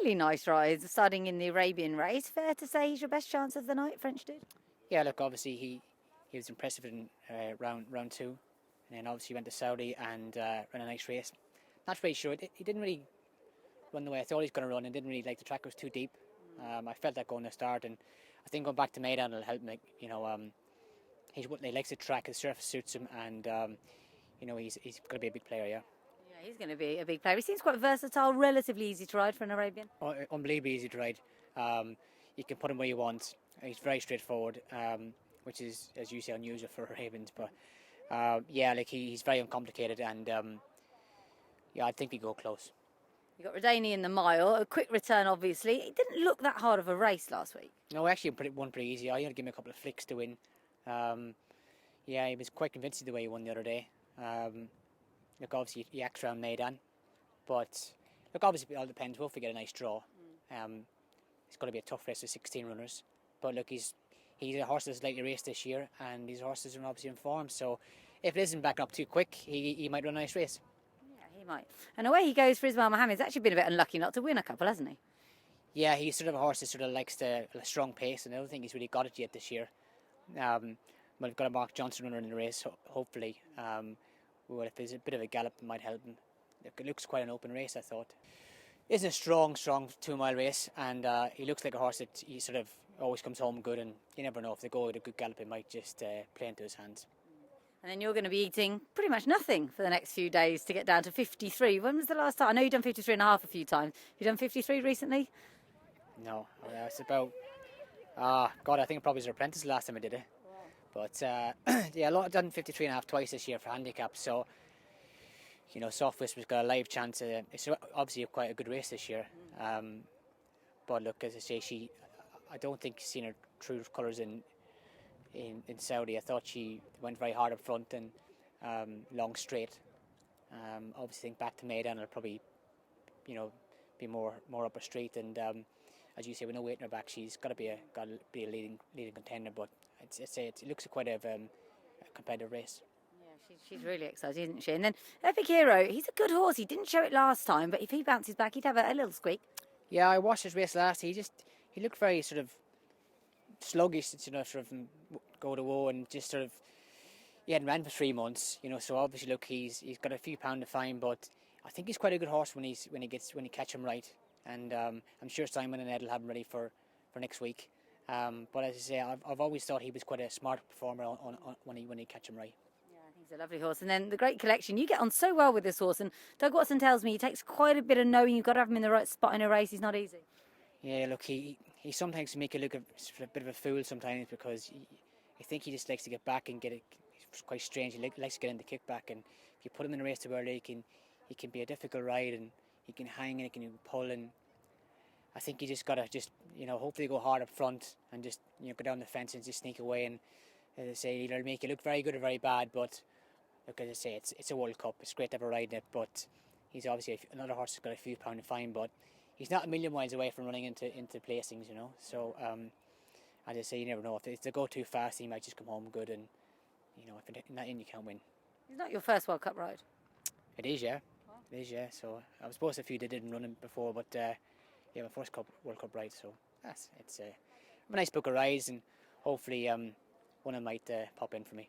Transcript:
really nice rides, starting in the Arabian race. Fair to say he's your best chance of the night, French dude? Yeah, look, obviously he was impressive in round two, and then obviously went to Saudi and ran a nice race. Not very sure. He didn't really run the way I thought he was going to run, and didn't really like the track was too deep. I felt that going to start, and I think going back to Maidan will help him. He likes the track, the surface suits him, and he's going to be a big player. Yeah. Yeah, he's going to be a big player. He seems quite versatile, relatively easy to ride for an Arabian. Oh, unbelievably easy to ride. You can put him where you want. He's very straightforward, which is, as you say, unusual for Arabians. But he's very uncomplicated, and I think we go close. You got Rosania in the mile, a quick return, obviously. It didn't look that hard of a race last week. No, actually, won pretty easy. I had to give him a couple of flicks to win. He was quite convincing the way he won the other day. Look, obviously he acts around Maidan, but look, obviously it all depends. We'll get a nice draw. It's going to be a tough race with 16 runners, but look, he's a horse that's likely raced this year, and these horses are obviously in form. So if it isn't backing up too quick, he might run a nice race. Yeah, he might. And away he goes for Ismael Mohammed's actually been a bit unlucky not to win a couple, hasn't he? Yeah, he's sort of a horse that sort of likes a strong pace, and I don't think he's really got it yet this year. We've got a Mark Johnson runner in the race, hopefully. Well, if there's a bit of a gallop, it might help him. It looks quite an open race, I thought. It's a strong 2 mile race, and he looks like a horse that he sort of always comes home good, and you never know, if they go with a good gallop, it might just play into his hands. And then you're going to be eating pretty much nothing for the next few days to get down to 53. When was the last time? I know you've done 53 and a half a few times. You've done 53 recently? No, it's about, I think it probably was an apprentice the last time I did it. But I've done 53 and a half twice this year for handicap, so Soft Whisper's got a live chance. It's obviously quite a good race this year. But look, as I say, I don't think she's seen her true colours in Saudi. I thought she went very hard up front and long straight. Obviously, think back to Maidan, it'll probably be more upper street, and as you say, with no weight in her back, she's got to be a leading contender. But it looks quite a competitive race. Yeah, she's really excited, isn't she? And then Epic Hero, he's a good horse. He didn't show it last time, but if he bounces back, he'd have a little squeak. Yeah, I watched his race last. He looked very sort of sluggish, sort of go to woe, and just sort of he hadn't ran for 3 months, So obviously, look, he's got a few pound to find, but I think he's quite a good horse when you catch him right. And I'm sure Simon and Ed will have him ready for next week. But as I say, I've always thought he was quite a smart performer when he catch him right. Yeah, I think he's a lovely horse. And then the Great Collection, you get on so well with this horse. And Doug Watson tells me he takes quite a bit of knowing. You've got to have him in the right spot in a race. He's not easy. Yeah, look, he sometimes make you look a bit of a fool sometimes, because I think he just likes to get back and get it. It's quite strange. He likes to get in the kickback, and if you put him in a race too early, he can be a difficult ride, and he can hang and he can pull, and I think you just gotta hopefully go hard up front and just go down the fence and just sneak away, and as I say, either make it look very good or very bad. But look, as I say, it's a World Cup. It's great to have a ride in it, but he's obviously another horse that's got a few pound to find, but he's not a million miles away from running into placings, So as I say, you never know, if they go too fast, he might just come home good, and if it's not in, you can't win. It's not your first World Cup ride. It is, yeah. It is, yeah. So I was supposed a few didn't run him before, but my first World Cup ride. So it's a nice book of rides, and hopefully one of them might pop in for me.